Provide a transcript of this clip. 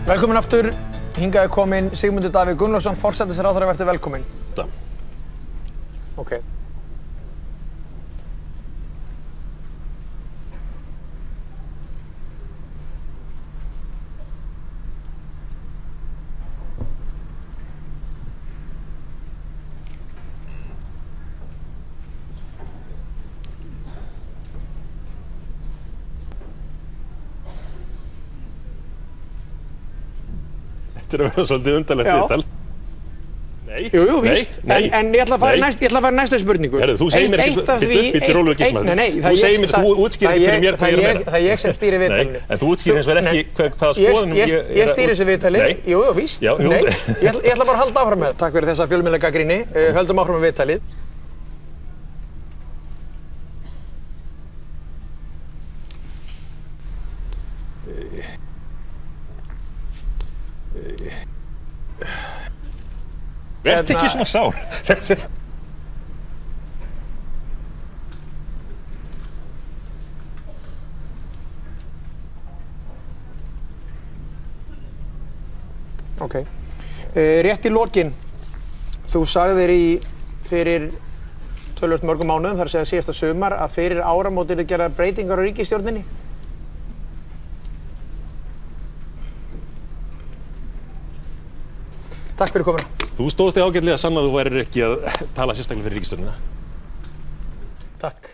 Velkomin aftur. Hingað kominn Sigmundur Davíð Gunnlaugsson, forsætisráðherra, vertu velkominn. Ok. Þetta er að vera svolítið undarlegt viðtal. Nei. Jú, víst. En ég ætla að fara í næstu spurningu. Herðu, þú segir mér ekki rólegur gismaður. Þú segir mér, þú útskýrir ekki fyrir mér hvað ég er að meina. Það er ég sem stýri viðtalinu. En þú útskýrir eins og ekki hvaða skoðunum ég stýri þessu viðtali. Jú, víst. Nei, ég ætla bara að halda áfram með það. Takk fyrir þessa fjölmiðlagagnrýni. Höldum áfram með viðtalið. Verð ekki svona sár. Ok. Rétt í lokin. Þú sagðir fyrir töluvert mörgum mánuðum, þar að segja síðasta sumar, að fyrir áramót yrðu gerðar breytingar á ríkisstjórninni. Takk fyrir komuna. Þú stóðst þig ágætlega að sanna að þú værir ekki að tala sérstaklega fyrir ríkisstjórnina. Takk.